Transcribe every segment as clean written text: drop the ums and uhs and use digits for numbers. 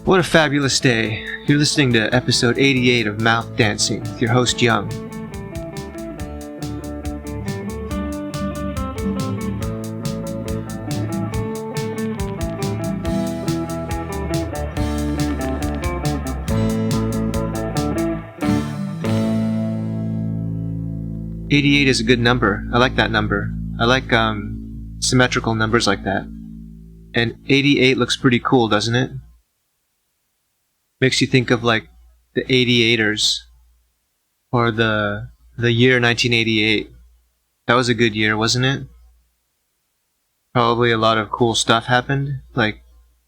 What a fabulous day. You're listening to episode 88 of Mouth Dancing with your host Young. "88 is a good number. I like that number. I like symmetrical numbers like that. And 88 looks pretty cool, doesn't it? Makes you think of like the 88ers or the year 1988. That was a good year, wasn't it? Probably a lot of cool stuff happened, like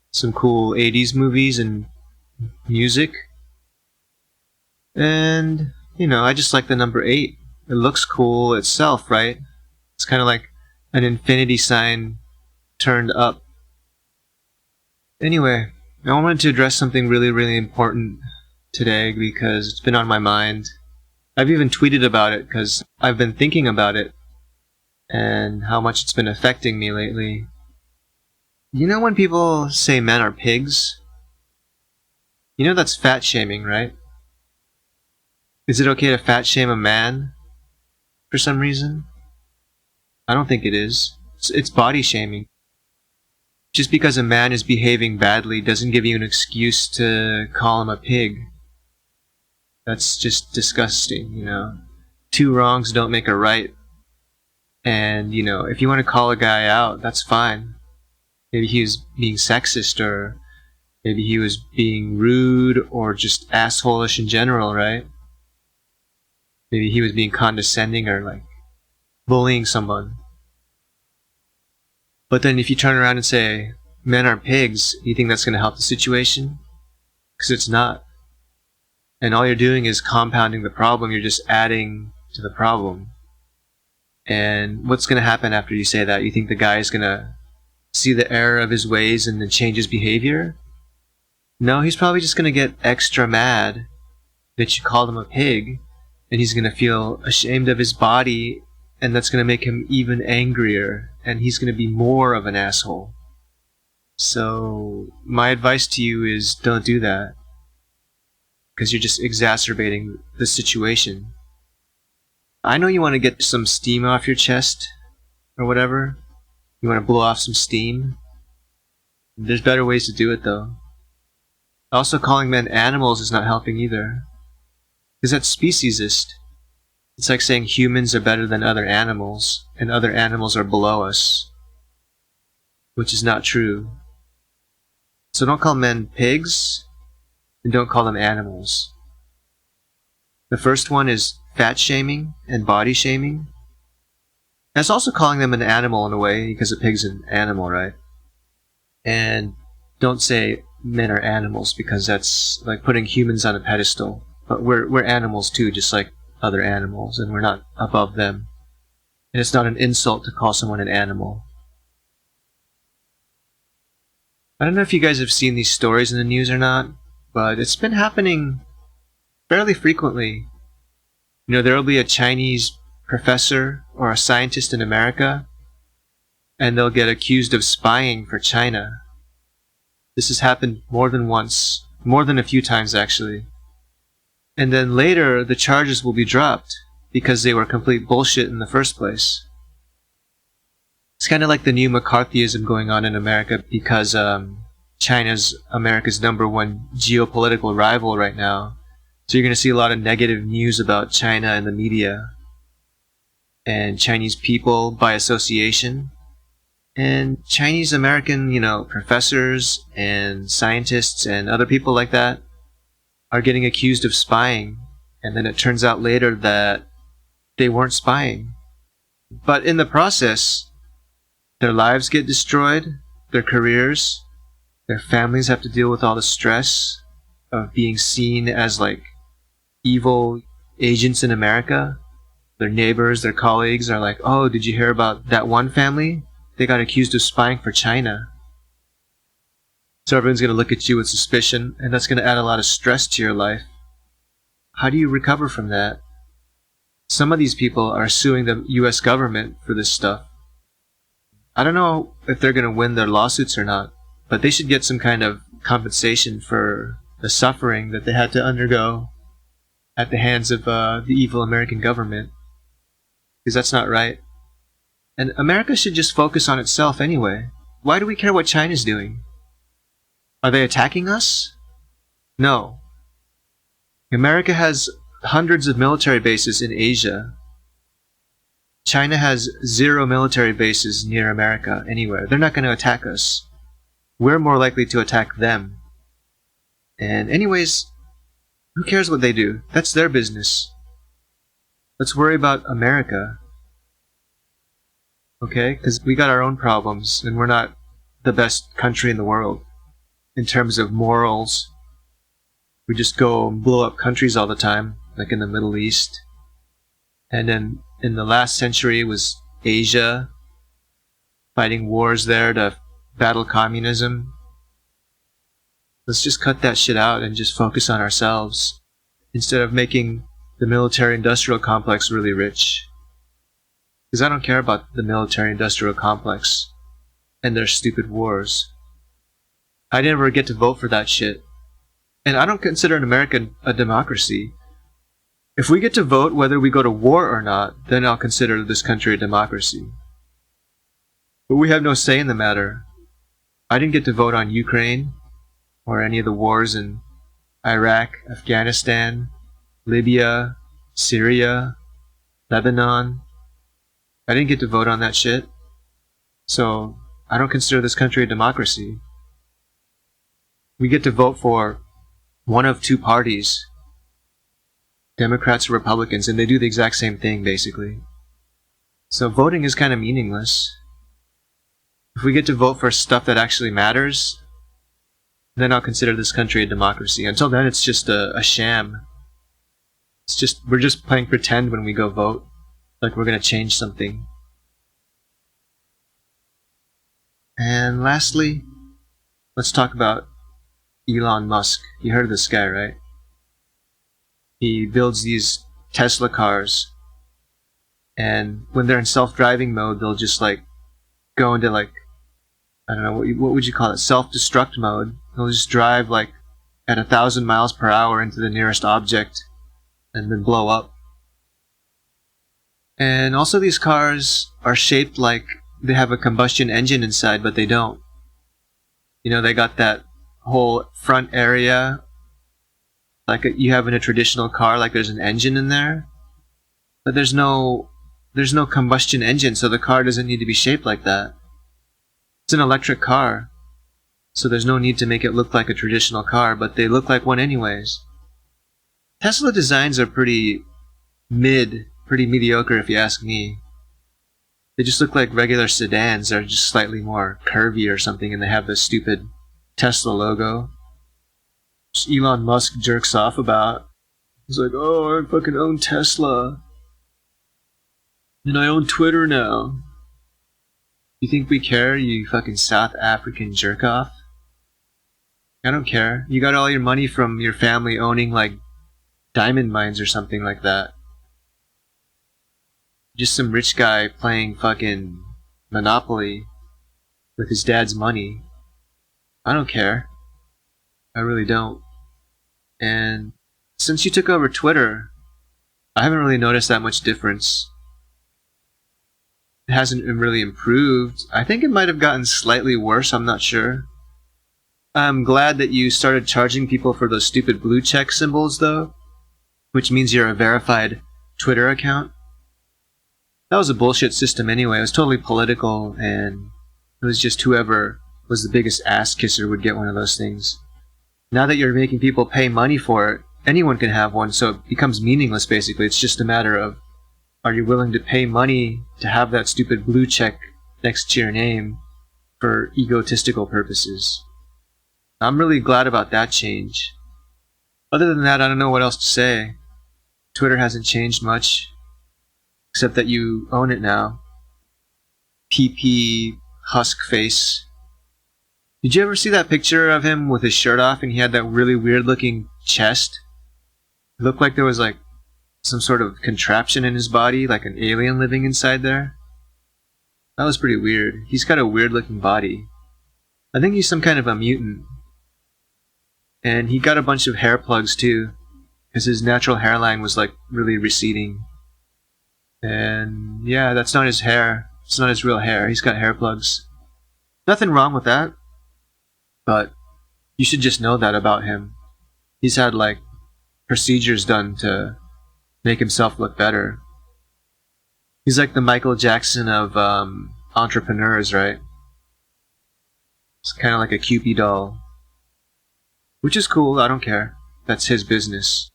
some cool 80s movies and music. And, I just like the number 8. It looks cool itself, right? It's kind of like an infinity sign turned up. Anyway, I wanted to address something really, really important today because it's been on my mind. I've even tweeted about it because I've been thinking about it and how much it's been affecting me lately. You know when people say men are pigs? That's fat shaming, right? Is it okay to fat shame a man for some reason? I don't think it is. It's body shaming. Just because a man is behaving badly doesn't give you an excuse to call him a pig. That's just disgusting, Two wrongs don't make a right. And, if you want to call a guy out, that's fine. Maybe he was being sexist, or maybe he was being rude, or just asshole-ish in general, right? Maybe he was being condescending or, bullying someone. But then if you turn around and say, men are pigs, you think that's going to help the situation? Because it's not. And all you're doing is compounding the problem. You're just adding to the problem. And what's going to happen after you say that? You think the guy is going to see the error of his ways and then change his behavior? No, he's probably just going to get extra mad that you called him a pig. And he's going to feel ashamed of his body. And that's going to make him even angrier. And he's going to be more of an asshole. So, my advice to you is don't do that. Because you're just exacerbating the situation. I know you want to get some steam off your chest, or whatever. You want to blow off some steam. There's better ways to do it, though. Also, calling men animals is not helping either. Because that's speciesist. It's like saying humans are better than other animals, and other animals are below us. Which is not true. So don't call men pigs, and don't call them animals. The first one is fat shaming and body shaming. That's also calling them an animal in a way, because a pig's an animal, right? And don't say men are animals, because that's like putting humans on a pedestal. But we're animals too, just like other animals, and we're not above them. And it's not an insult to call someone an animal. I don't know if you guys have seen these stories in the news or not, but it's been happening fairly frequently. There will be a Chinese professor or a scientist in America, and they'll get accused of spying for China. This has happened more than once, more than a few times actually. And then later, the charges will be dropped because they were complete bullshit in the first place. It's kind of like the new McCarthyism going on in America because China's America's #1 geopolitical rival right now. So you're going to see a lot of negative news about China in the media. And Chinese people by association. And Chinese American, professors and scientists and other people like that are getting accused of spying, and then it turns out later that they weren't spying. But in the process, their lives get destroyed, their careers, their families have to deal with all the stress of being seen as evil agents in America. Their neighbors, their colleagues are like, oh, did you hear about that one family? They got accused of spying for China. So everyone's going to look at you with suspicion, and that's going to add a lot of stress to your life. How do you recover from that? Some of these people are suing the US government for this stuff. I don't know if they're going to win their lawsuits or not, but they should get some kind of compensation for the suffering that they had to undergo at the hands of the evil American government. Because that's not right. And America should just focus on itself anyway. Why do we care what China's doing? Are they attacking us? No. America has hundreds of military bases in Asia. China has 0 military bases near America anywhere. They're not going to attack us. We're more likely to attack them. And anyways, who cares what they do? That's their business. Let's worry about America. Okay? Because we got our own problems, and we're not the best country in the world in terms of morals. We just go and blow up countries all the time, like in the Middle East. And then in the last century was Asia, fighting wars there to battle communism. Let's just cut that shit out and just focus on ourselves instead of making the military-industrial complex really rich. Because I don't care about the military-industrial complex and their stupid wars. I never get to vote for that shit. And I don't consider America a democracy. If we get to vote whether we go to war or not, then I'll consider this country a democracy. But we have no say in the matter. I didn't get to vote on Ukraine, or any of the wars in Iraq, Afghanistan, Libya, Syria, Lebanon. I didn't get to vote on that shit. So I don't consider this country a democracy. We get to vote for one of 2 parties, Democrats or Republicans, and they do the exact same thing, basically. So voting is kind of meaningless. If we get to vote for stuff that actually matters, then I'll consider this country a democracy. Until then, it's just a sham. We're just playing pretend when we go vote, like we're gonna change something. And lastly, let's talk about Elon Musk. You heard of this guy, right? He builds these Tesla cars, and when they're in self-driving mode, they'll just like go into like, I don't know, what would you call it? Self-destruct mode. They'll just drive like at 1,000 miles per hour into the nearest object and then blow up. And also these cars are shaped like they have a combustion engine inside, but they don't. You know, they got that whole front area like you have in a traditional car, like there's an engine in there, but there's no combustion engine, so the car doesn't need to be shaped like that. It's an electric car, so there's no need to make it look like a traditional car, but they look like one anyways. Tesla designs are pretty mediocre if you ask me. They just look like regular sedans. They're just slightly more curvy or something, and they have this stupid Tesla logo. Which Elon Musk jerks off about. He's like, oh, I fucking own Tesla. And I own Twitter now. You think we care, you fucking South African jerk off? I don't care. You got all your money from your family owning like diamond mines or something like that. Just some rich guy playing fucking Monopoly with his dad's money. I don't care. I really don't. And since you took over Twitter, I haven't really noticed that much difference. It hasn't really improved. I think it might have gotten slightly worse, I'm not sure. I'm glad that you started charging people for those stupid blue check symbols though, which means you're a verified Twitter account. That was a bullshit system anyway. It was totally political, and it was just whoever was the biggest ass kisser would get one of those things. Now that you're making people pay money for it, anyone can have one, so it becomes meaningless basically. It's just a matter of, are you willing to pay money to have that stupid blue check next to your name for egotistical purposes? I'm really glad about that change. Other than that, I don't know what else to say. Twitter hasn't changed much, except that you own it now. Pee-Pee Husk Face. Did you ever see that picture of him with his shirt off and he had that really weird looking chest? It looked like there was like some sort of contraption in his body, like an alien living inside there. That was pretty weird. He's got a weird looking body. I think he's some kind of a mutant. And he got a bunch of hair plugs too, because his natural hairline was like really receding. And yeah, that's not his hair. It's not his real hair. He's got hair plugs. Nothing wrong with that, but you should just know that about him. He's had like procedures done to make himself look better. He's like the Michael Jackson of entrepreneurs, right? It's kind of like a Cupid doll, which is cool. I don't care. That's his business.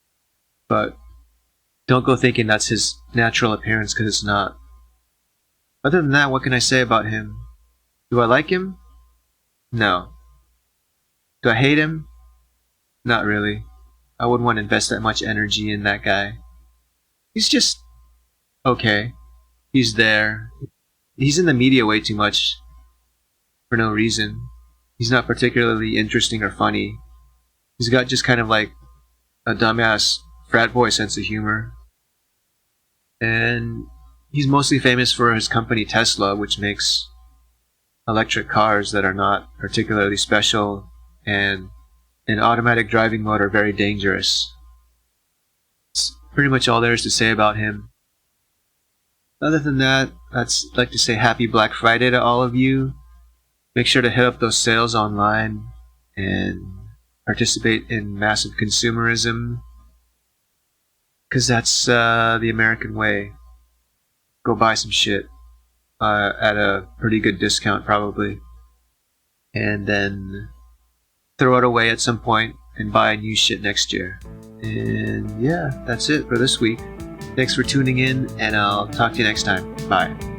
But don't go thinking that's his natural appearance, because it's not. Other than that, what can I say about him? Do I like him? No. Do I hate him? Not really. I wouldn't want to invest that much energy in that guy. He's just okay. He's there. He's in the media way too much for no reason. He's not particularly interesting or funny. He's got just kind of like a dumbass frat boy sense of humor. And he's mostly famous for his company Tesla, which makes electric cars that are not particularly special and in automatic driving mode are very dangerous. That's pretty much all there is to say about him. Other than that, I'd like to say happy Black Friday to all of you. Make sure to hit up those sales online and participate in massive consumerism, because that's the American way. Go buy some shit at a pretty good discount probably, and then throw it away at some point and buy new shit next year. And yeah, that's it for this week. Thanks for tuning in, and I'll talk to you next time. Bye.